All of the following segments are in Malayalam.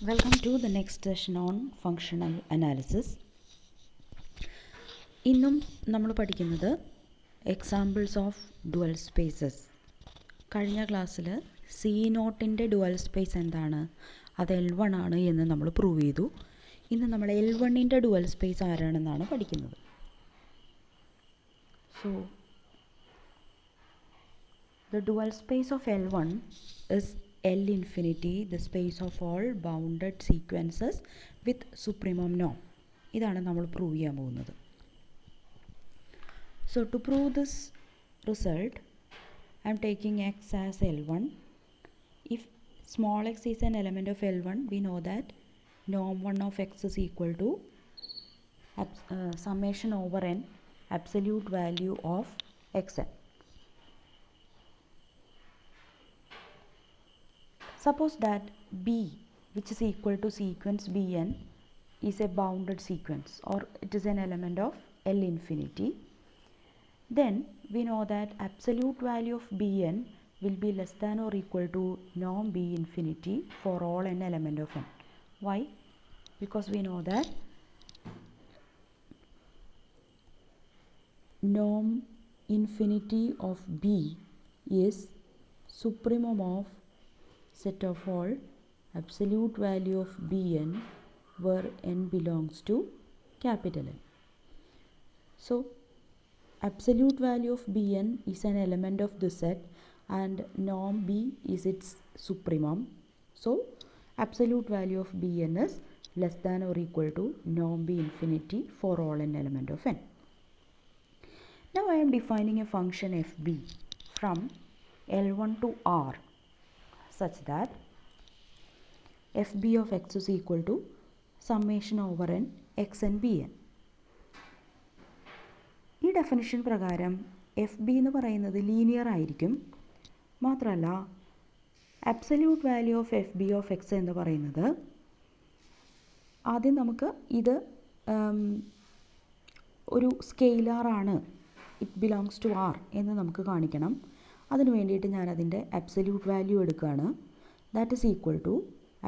Welcome to the next session on functional analysis. ഇന്നും നമ്മൾ പഠിക്കുന്നത് എക്സാമ്പിൾസ് ഓഫ് ഡുവൽ സ്പേസസ്. കഴിഞ്ഞ ക്ലാസ്സിൽ C0ൻ്റെ ഡുവൽ സ്പേസ് എന്താണ്, അത് L1 ആണ് എന്ന് നമ്മൾ പ്രൂവ് ചെയ്തു. ഇന്ന് നമ്മൾ L1ൻ്റെ ഡുവൽ സ്പേസ് ആരാണെന്നാണ് പഠിക്കുന്നത്. So the dual space of L1 is L infinity, the space of all bounded sequences with supremum norm. ഇതാണ് നമ്മൾ പ്രൂവ് ചെയ്യാൻ പോകുന്നത്. So to prove this result, I am taking x as L1. If small x is an element of L1, we know that norm 1 of x is equal to summation over n absolute value of xn. Suppose that B, which is equal to sequence Bn, is a bounded sequence, or it is an element of L infinity. Then we know that absolute value of Bn will be less than or equal to norm B infinity for all n element of n. Why? Because we know that norm infinity of B is supremum of set of all absolute value of Bn where n belongs to capital N. So absolute value of Bn is an element of this set and norm B is its supremum. So absolute value of Bn is less than or equal to norm B infinity for all n element of n. Now I am defining a function fb from L1 to R such that fb of x is equal to summation over n xn bn. ഈ ഡെഫിനിഷൻ പ്രകാരം എഫ് ബി എന്ന് പറയുന്നത് ലീനിയർ ആയിരിക്കും. മാത്രമല്ല absolute value of F B of X എന്ന് പറയുന്നത്, ആദ്യം നമുക്ക് ഇത് ഒരു സ്കെയിലാറാണ്, ഇറ്റ് ബിലോങ്സ് ടു ആർ എന്ന് നമുക്ക് കാണിക്കണം. അതിന് വേണ്ടിയിട്ട് ഞാൻ അതിൻ്റെ അബ്സല്യൂട്ട് വാല്യൂ എടുക്കുകയാണ്. That is equal to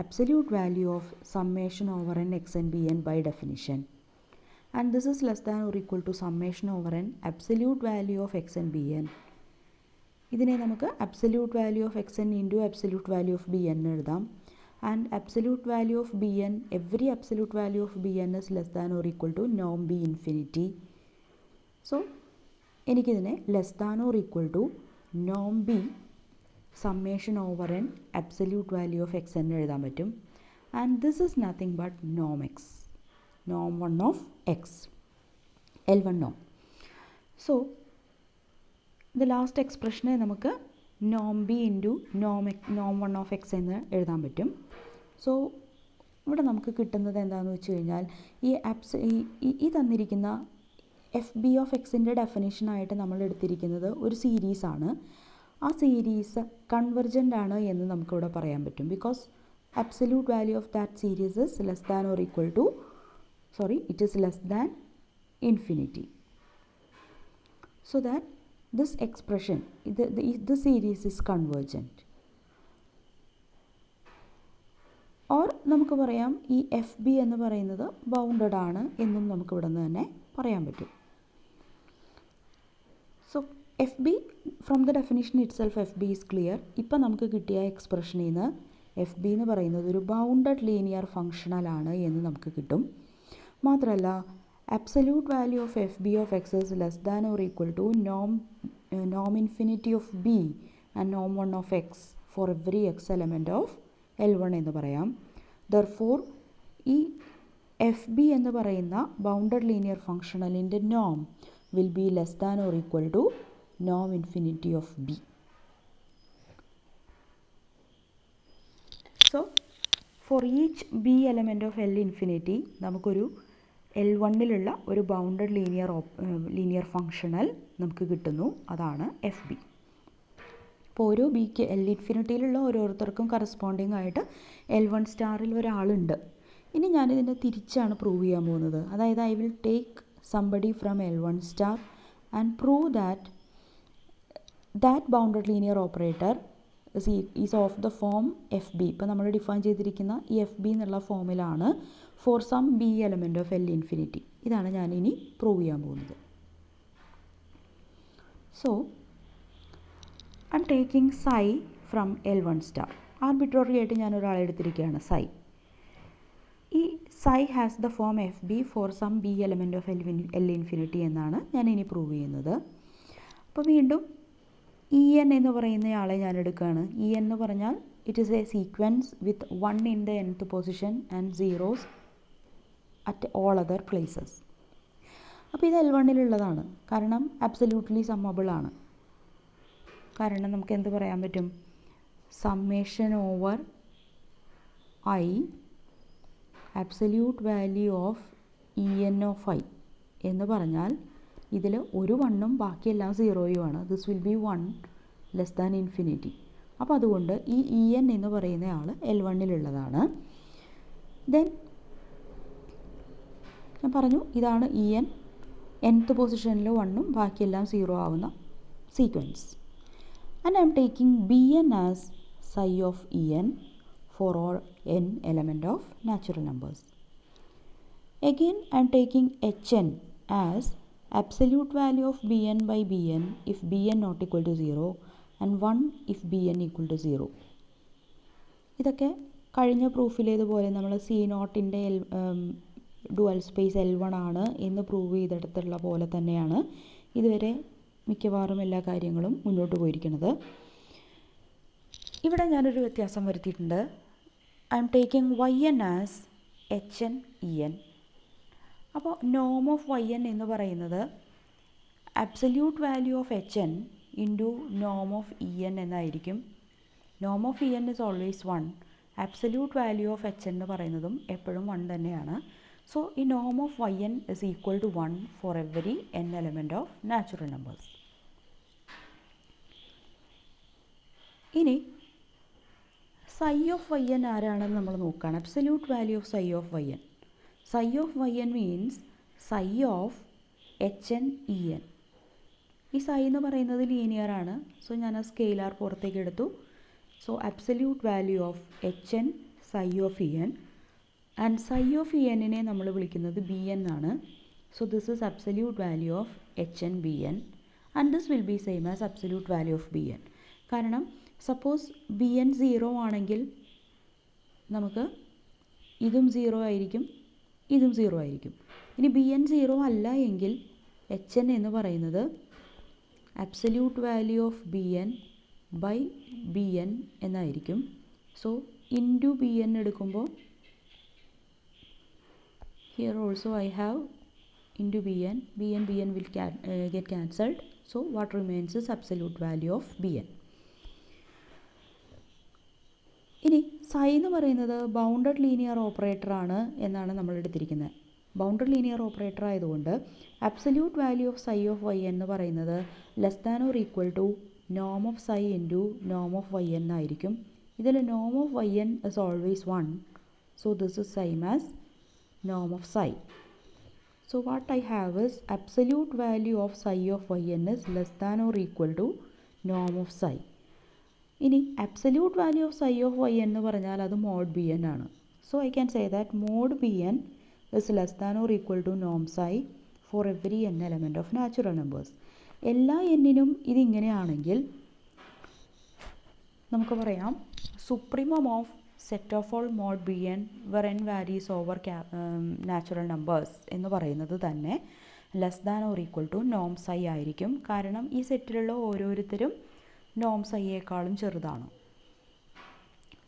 absolute value of summation over n xn bn by definition, and this is less than or equal to summation over n absolute value of xn bn. ഇതിനെ നമുക്ക് absolute value of xn into absolute value of bn എഴുതാം. And absolute value of bn, every absolute value of bn is less than or equal to norm b infinity. So എനിക്കിതിനെ less than or equal to norm b summation over n absolute value of x എന്ന് എഴുതാൻ പറ്റും. And this is nothing but norm x, norm 1 of x, L1 norm. So the last expression നമുക്ക് norm b into norm 1 of x എന്ന് എഴുതാൻ പറ്റും. സോ ഇവിടെ നമുക്ക് കിട്ടുന്നത് എന്താണെന്ന് വെച്ച് കഴിഞ്ഞാൽ ഈ തന്നിരിക്കുന്ന എഫ് ബി ഓഫ് എക്സിൻ്റെ ഡെഫിനേഷനായിട്ട് നമ്മൾ എടുത്തിരിക്കുന്നത് ഒരു സീരീസാണ്. ആ സീരീസ് കൺവെർജൻ്റ് ആണ് എന്ന് നമുക്കിവിടെ പറയാൻ പറ്റും. Because absolute value of that series is less than or equal to it is less than infinity. So that this expression this series is convergent. Or നമുക്ക് പറയാം ഈ എഫ് ബി എന്ന് പറയുന്നത് ബൗണ്ടഡ് ആണ് എന്നും നമുക്കിവിടെ നിന്ന് തന്നെ പറയാൻ പറ്റും. So F B from the definition it self F B is clear. ഇപ്പം നമുക്ക് കിട്ടിയ എക്സ്പ്രഷനിൽ നിന്ന് എഫ് ബി എന്ന് പറയുന്നത് ഒരു ബൗണ്ടഡ് ലീനിയർ ഫങ്ഷണലാണ് എന്ന് നമുക്ക് കിട്ടും. മാത്രമല്ല absolute value of F B of X is less than or equal to Noam infinity of B and Noam 1 of X for every X element of L1 എന്ന് പറയാം. ദർഫോർ ഈ എഫ് ബി എന്ന് പറയുന്ന bounded linear ഫങ്ഷണലിൻ്റെ Noam will be less than or equal to norm infinity of B. So for each B element of L infinity നമുക്കൊരു L1ലുള്ള ഒരു ബൗണ്ടഡ് ലീനിയർ ഫങ്ഷണൽ നമുക്ക് കിട്ടുന്നു. അതാണ് എഫ് ബി. അപ്പോൾ ഓരോ ബിക്ക് L ഇൻഫിനിറ്റിയിലുള്ള ഓരോരുത്തർക്കും കറസ്പോണ്ടിങ് ആയിട്ട് L1 സ്റ്റാറിൽ ഒരാളുണ്ട്. ഇനി ഞാനിതിനെ തിരിച്ചാണ് പ്രൂവ് ചെയ്യാൻ പോകുന്നത്. അതായത് I will take somebody from L1 star and prove that bounded linear operator is of the form F B. ഇപ്പോൾ നമ്മൾ ഡിഫൈൻ ചെയ്തിരിക്കുന്ന ഈ എഫ് ബി എന്നുള്ള ഫോമിലാണ് for some B element of L infinity. ഇതാണ് ഞാനിനി പ്രൂവ് ചെയ്യാൻ പോകുന്നത്. So I am taking psi from L1 star. Arbitrary ആയിട്ട് ഞാൻ ഒരാളെ എടുത്തിരിക്കുകയാണ് സൈ. ഈ psi has the form F B for some B element of L infinity എന്നാണ് ഞാൻ ഇനി പ്രൂവ് ചെയ്യുന്നത്. അപ്പോൾ വീണ്ടും ഇ എൻ എന്ന് പറയുന്നയാളെ ഞാൻ എടുക്കുകയാണ്. ഇ എൻ എന്ന് പറഞ്ഞാൽ it is A sequence with 1 in the nth position and 0s at all other places. അപ്പോൾ ഇത് L1-ലുള്ളതാണ്. കാരണം അബ്സല്യൂട്ട്ലി സമ്മബിൾ ആണ്. കാരണം നമുക്ക് എന്ത് പറയാൻ പറ്റും? Summation over I absolute value of E N of I എന്ന് പറഞ്ഞാൽ ഇതിൽ ഒരു 1ഉം ബാക്കിയെല്ലാം 0യുമാണ്. This will be 1 less than infinity. അപ്പോൾ അതുകൊണ്ട് ഈ ഇ എൻ എന്ന് പറയുന്ന ആൾ L1-ലുള്ളതാണ്. ദെൻ ഞാൻ പറഞ്ഞു ഇതാണ് ഇ എൻ, nth പൊസിഷനിൽ 1ഉം ബാക്കിയെല്ലാം 0 ആവുന്ന sequence. And I am taking B N as psi of En for all n element of natural numbers. Again I am taking Hn as absolute value of Bn by Bn if Bn not equal to 0 and 1 if Bn equal to 0. ഇതൊക്കെ കഴിഞ്ഞ പ്രൂഫിലേതുപോലെ നമ്മൾ സി നോട്ടിൻ്റെ ഡുവൽ സ്പേസ് L1 ആണ് എന്ന് പ്രൂവ് ചെയ്തെടുത്തുള്ള പോലെ തന്നെയാണ് ഇതുവരെ മിക്കവാറും എല്ലാ കാര്യങ്ങളും മുന്നോട്ട് പോയിരിക്കുന്നത്. ഇവിടെ ഞാനൊരു വ്യത്യാസം വരുത്തിയിട്ടുണ്ട്. I am taking Y N as H N E N. അപ്പോൾ നോം ഓഫ് വൈ എൻ എന്ന് പറയുന്നത് absolute value of H N into നോം ഓഫ് ഇ എൻ എന്നായിരിക്കും. നോം of E N is always 1. Absolute value of H N എന്ന് പറയുന്നതും എപ്പോഴും 1 തന്നെയാണ്. സോ ഈ നോം of Y N is equal to 1 for every n element of natural numbers. ഇനി psi ഓഫ് വൈ എൻ ആരാണെന്ന് നമ്മൾ നോക്കുകയാണ്. Absolute value of psi of Y N. psi of Y N means psi of H N E N. ഈ psi എന്ന് പറയുന്നത് ലീനിയർ ആണ്. സോ ഞാൻ ആ സ്കെയിലാർ പുറത്തേക്ക് എടുത്തു. So absolute value of H N psi of E N and psi of E എന്നിനെ നമ്മൾ വിളിക്കുന്നത് ബി എൻ ആണ്. So this is absolute value of H N B N and this will be same as absolute value of B N. കാരണം സപ്പോസ് ബി എൻ 0 ആണെങ്കിൽ നമുക്ക് ഇതും 0 ആയിരിക്കും, ഇതും 0 ആയിരിക്കും. ഇനി ബി എൻ 0 അല്ല എങ്കിൽ എച്ച് എൻ എന്ന് പറയുന്നത് absolute value of B N by B N എന്നായിരിക്കും. സോ ഇൻറ്റു ബി എൻ എടുക്കുമ്പോൾ here also I have into B N will get cancelled. So what remains is absolute value of bn. ഇനി psi എന്ന് പറയുന്നത് ബൗണ്ടഡ് ലീനിയർ ഓപ്പറേറ്റർ ആണ് എന്നാണ് നമ്മൾ എടുത്തിരിക്കുന്നത്. ബൗണ്ടഡ് ലീനിയർ ഓപ്പറേറ്റർ ആയതുകൊണ്ട് absolute value of psi of Y എന്ന് പറയുന്നത് less than or equal to നോം ഓഫ് psi ഇൻറ്റു നോം ഓഫ് വൈ എൻ ആയിരിക്കും. ഇതിൽ നോം of Y N is always 1. So this is same as നോം of psi. So what I have is absolute value of psi of yn is less than or equal to norm of psi. ഇനി absolute value of psi of y എന്ന് പറഞ്ഞാൽ അത് mod bn ആണ്. So I can say that mod bn is less than or equal to norm psi for every n element of natural numbers. എല്ലാ n-നും ഇതിങ്ങനെയാണെങ്കിൽ നമുക്ക് പറയാം supremum of set of all mod bn where n varies over natural numbers എന്ന് പറയുന്നത് തന്നെ less than or equal to നോം psi ആയിരിക്കും. കാരണം ഈ സെറ്റിലുള്ള ഓരോരുത്തരും നോം psiയേക്കാളും ചെറുതാണ്.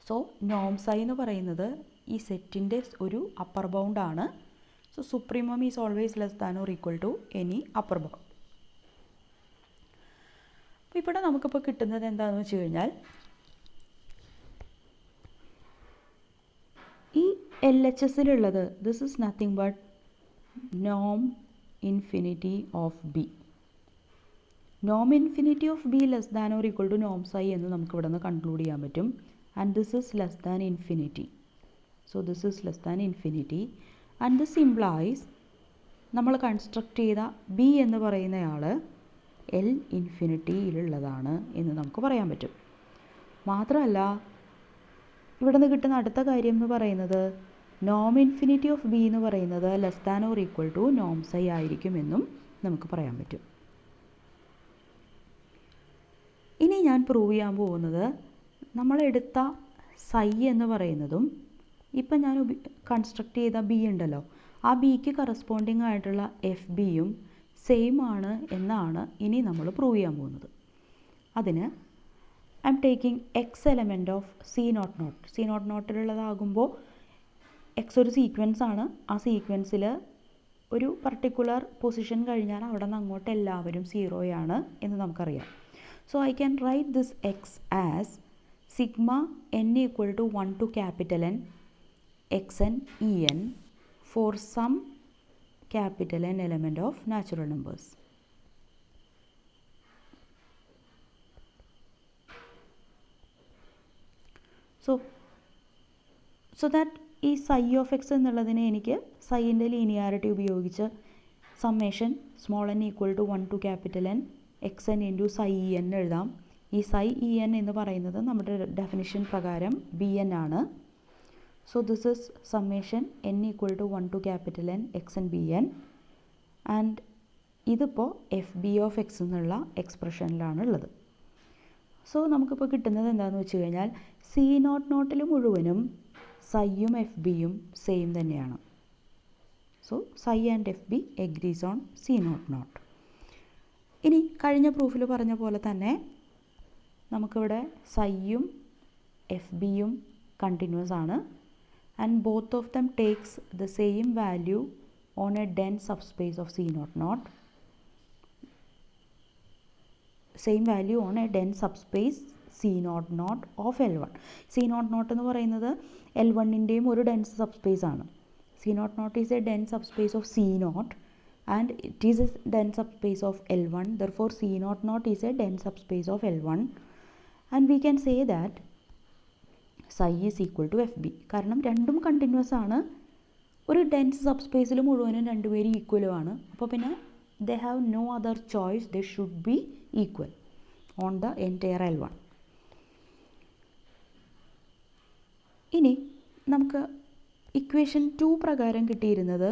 സോ നോം psi എന്ന് പറയുന്നത് ഈ സെറ്റിൻ്റെ ഒരു അപ്പർ ബൗണ്ട് ആണ്. So supremum is always less than or equal to any upper bound. അപ്പോൾ ഇവിടെ നമുക്കിപ്പോൾ കിട്ടുന്നത് എന്താണെന്ന് വെച്ച് കഴിഞ്ഞാൽ ഈ L H എസിലുള്ളത് this is nothing but Noam infinity of B. Noam infinity of be less than or equal to നോം psi എന്ന് നമുക്ക് ഇവിടെ നിന്ന് കൺക്ലൂഡ് ചെയ്യാൻ പറ്റും. And this is less than infinity. So this is less than infinity and this implies നമ്മൾ കൺസ്ട്രക്റ്റ് ചെയ്ത ബി എന്ന് പറയുന്നയാൾ എൽ ഇൻഫിനിറ്റിയിലുള്ളതാണ് എന്ന് നമുക്ക് പറയാൻ പറ്റും. മാത്രമല്ല ഇവിടെ നിന്ന് കിട്ടുന്ന അടുത്ത കാര്യം എന്ന് പറയുന്നത് നോം ഇൻഫിനിറ്റി ഓഫ് ബി എന്ന് പറയുന്നത് less than or equal to നോം സൈ ആയിരിക്കുമെന്നും നമുക്ക് പറയാൻ പറ്റും. ഇനി ഞാൻ പ്രൂവ് ചെയ്യാൻ പോകുന്നത് നമ്മളെടുത്ത സൈ എന്ന് പറയുന്നതും ഇപ്പം ഞാൻ കൺസ്ട്രക്ട് ചെയ്ത ബി ഉണ്ടല്ലോ, ആ ബിക്ക് കറസ്പോണ്ടിങ് ആയിട്ടുള്ള എഫ് ബിയും സെയിം ആണ് എന്നാണ് ഇനി നമ്മൾ പ്രൂവ് ചെയ്യാൻ പോകുന്നത്. അതിന് I am taking X element of C naught naught. C naught നോട്ടിലുള്ളതാകുമ്പോൾ എക്സ് ഒരു സീക്വൻസ് ആണ്. ആ സീക്വൻസിൽ ഒരു പർട്ടിക്കുലർ പൊസിഷൻ കഴിഞ്ഞാൽ അവിടെ നിന്ന് അങ്ങോട്ട് എല്ലാവരും സീറോയാണ് എന്ന് നമുക്കറിയാം. So I can write this X as sigma n equal to 1 to capital N xn en for some capital N element of natural numbers. So that ഈ psi of x എന്നുള്ളതിനെ എനിക്ക് സൈൻ്റെ ലീനിയാരിറ്റി ഉപയോഗിച്ച് summation small n equal to 1 to capital N xn into psi en എഴുതാം. ഈ psi en എന്ന് പറയുന്നത് നമ്മുടെ ഡെഫിനിഷൻ പ്രകാരം bn ആണ്. So this is summation n equal to 1 to capital N xn bn and ഇതിപ്പോൾ എഫ് ബി ഓഫ് എക്സ് എന്നുള്ള എക്സ്പ്രഷനിലാണ് ഉള്ളത്. സോ നമുക്കിപ്പോൾ കിട്ടുന്നത് എന്താണെന്ന് വെച്ച് കഴിഞ്ഞാൽ സി നോട്ട് നോട്ടിൽ മുഴുവനും സൈയും എഫ് ബിയും സെയിം തന്നെയാണ്. So psi and F B agrees on C naught naught. ഇനി കഴിഞ്ഞ പ്രൂഫിൽ പറഞ്ഞ പോലെ തന്നെ നമുക്കിവിടെ സൈയും എഫ് ബിയും കണ്ടിന്യൂസ് ആണ് and both of them takes the same value on a dense subspace of C naught naught. Same value on a dense subspace C naught naught of L1. C naught naught എന്ന് പറയുന്നത് L1ൻ്റെയും ഒരു dense subspace ആണ്. C naught naught is a dense subspace of C naught and it is a dense subspace of L1. Therefore C naught naught is a dense subspace of L1 and we can say that psi is equal to F B. കാരണം രണ്ടും കണ്ടിന്യൂസ് ആണ്. ഒരു ഡെൻസ് സബ്സ്പേസിൽ മുഴുവനും രണ്ടുപേരും ഈക്വലുമാണ്. അപ്പോൾ പിന്നെ they have no other choice, they should be equal on the entire L1. ഇനി നമുക്ക് ഇക്വേഷൻ 2 പ്രകാരം കിട്ടിയിരുന്നത്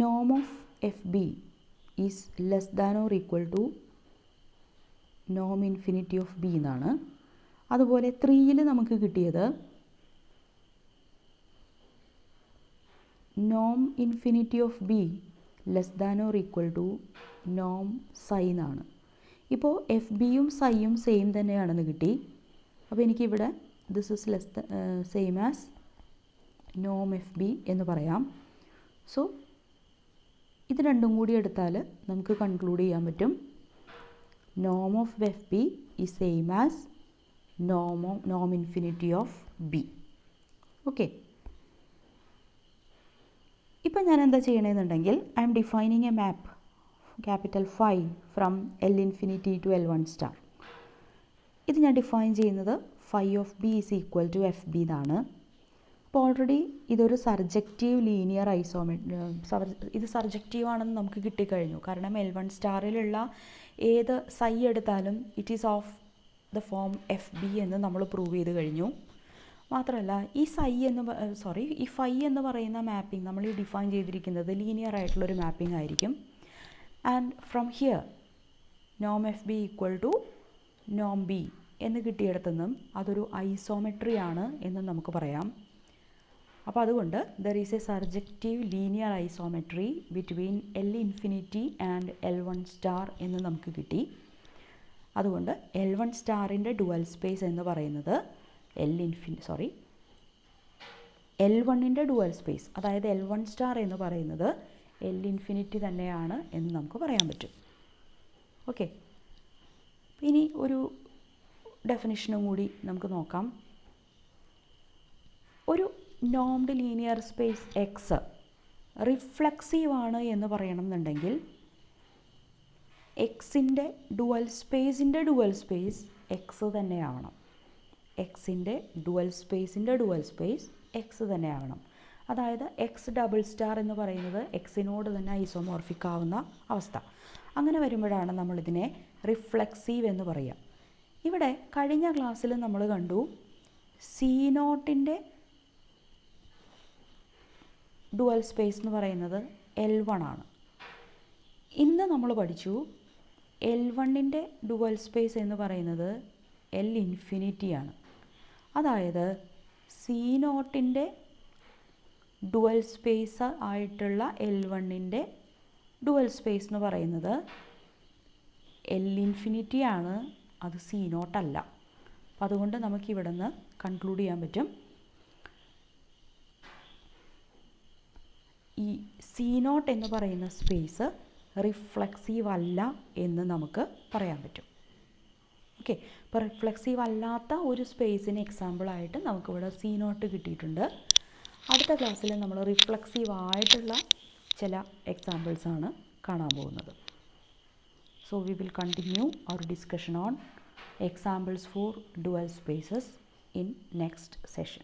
നോം of F B is less than or equal to Noam infinity of B എന്നാണ്. അതുപോലെ 3യിൽ നമുക്ക് കിട്ടിയത് നോം infinity of be less than or equal to നോം സൈ എന്നാണ്. ഇപ്പോൾ എഫ് ബിയും സൈയും സെയിം തന്നെയാണെന്ന് കിട്ടി. അപ്പോൾ എനിക്കിവിടെ ദിസ് ഇസ് സെയിം ആസ് നോം എഫ് ബി എന്ന് പറയാം. സോ ഇത് രണ്ടും കൂടി എടുത്താൽ നമുക്ക് കൺക്ലൂഡ് ചെയ്യാൻ പറ്റും norm of fb is same as norm infinity of b. Okay, ഇപ്പം ഞാൻ എന്താ ചെയ്യണമെന്നുണ്ടെങ്കിൽ I'm defining a map capital phi from L infinity to L1 star. ഇത് ഞാൻ ഡിഫൈൻ ചെയ്യുന്നത് phi of B is equal to F B എന്നാണ്. അപ്പോൾ ഓൾറെഡി ഇതൊരു സർജക്റ്റീവ് ലീനിയർ ഇത് സർജക്റ്റീവ് ആണെന്ന് നമുക്ക് കിട്ടിക്കഴിഞ്ഞു. കാരണം L1 സ്റ്റാറിലുള്ള ഏത് സൈ എടുത്താലും it is of the form F B എന്ന് നമ്മൾ പ്രൂവ് ചെയ്ത് കഴിഞ്ഞു. മാത്രമല്ല ഈ ഈ ഫൈ എന്ന് പറയുന്ന മാപ്പിംഗ് നമ്മൾ ഈ ഡിഫൈൻ ചെയ്തിരിക്കുന്നത് ലീനിയർ ആയിട്ടുള്ളൊരു മാപ്പിംഗ് ആയിരിക്കും. And from here Noam F B equal to Noam B എന്ന് കിട്ടിയിടത്തുനിന്നും അതൊരു ഐസോമെട്രി ആണ് എന്ന് നമുക്ക് പറയാം. അപ്പോൾ അതുകൊണ്ട് there is A surjective linear isometry between L infinity and L1 star എന്ന് നമുക്ക് കിട്ടി. അതുകൊണ്ട് L1 സ്റ്റാറിൻ്റെ ഡുവൽ സ്പേസ് എന്ന് പറയുന്നത് L1ൻ്റെ ഡുവൽ സ്പേസ്, അതായത് L1 സ്റ്റാർ എന്ന് പറയുന്നത് എൽ ഇൻഫിനിറ്റി തന്നെയാണ് എന്ന് നമുക്ക് പറയാൻ പറ്റും. ഓക്കെ, ഇനി ഒരു ഡെഫിനിഷനും കൂടി നമുക്ക് നോക്കാം. ഒരു normed linear space X reflexive ആണ് എന്ന് പറയണമെന്നുണ്ടെങ്കിൽ എക്സിൻ്റെ ഡുവൽ സ്പേസ് എക്സ് തന്നെയാവണം. എക്സിൻ്റെ ഡുവൽ സ്പേസ് എക്സ് തന്നെയാവണം. അതായത് എക്സ് ഡബിൾ സ്റ്റാർ എന്ന് പറയുന്നത് എക്സിനോട് തന്നെ ഐസോമോർഫിക് ആവുന്ന അവസ്ഥ. അങ്ങനെ വരുമ്പോഴാണ് നമ്മളിതിനെ റിഫ്ലെക്സീവ് എന്ന് പറയുക. ഇവിടെ കഴിഞ്ഞ ക്ലാസ്സിൽ നമ്മൾ കണ്ടു സി നോട്ടിൻ്റെ ഡുവൽ സ്പേസ് എന്ന് പറയുന്നത് L1 ആണ്. ഇന്ന് നമ്മൾ പഠിച്ചു L1ൻ്റെ ഡുവൽ സ്പേസ് എന്ന് പറയുന്നത് L ഇൻഫിനിറ്റി ആണ്. അതായത് സി നോട്ടിൻ്റെ ഡുവൽ സ്പേസ് ആയിട്ടുള്ള L1ൻ്റെ ഡുവൽ സ്പേസ് എന്ന് പറയുന്നത് L ഇൻഫിനിറ്റി ആണ്, അത് സി നോട്ടല്ല. അപ്പം അതുകൊണ്ട് നമുക്കിവിടെ നിന്ന് കൺക്ലൂഡ് ചെയ്യാൻ പറ്റും ഈ സി നോട്ട് എന്ന് പറയുന്ന സ്പേസ് റിഫ്ലെക്സീവ് അല്ല എന്ന് നമുക്ക് പറയാൻ പറ്റും. ഓക്കെ, ഇപ്പോൾ റിഫ്ലെക്സീവ് അല്ലാത്ത ഒരു സ്പേസിന് എക്സാമ്പിളായിട്ട് നമുക്കിവിടെ സി നോട്ട് കിട്ടിയിട്ടുണ്ട്. അടുത്ത ക്ലാസ്സിൽ നമ്മൾ റിഫ്ലെക്സീവ് ആയിട്ടുള്ള ചില എക്സാമ്പിൾസാണ് കാണാൻ പോകുന്നത്. So we will continue our discussion on examples for dual spaces in next session.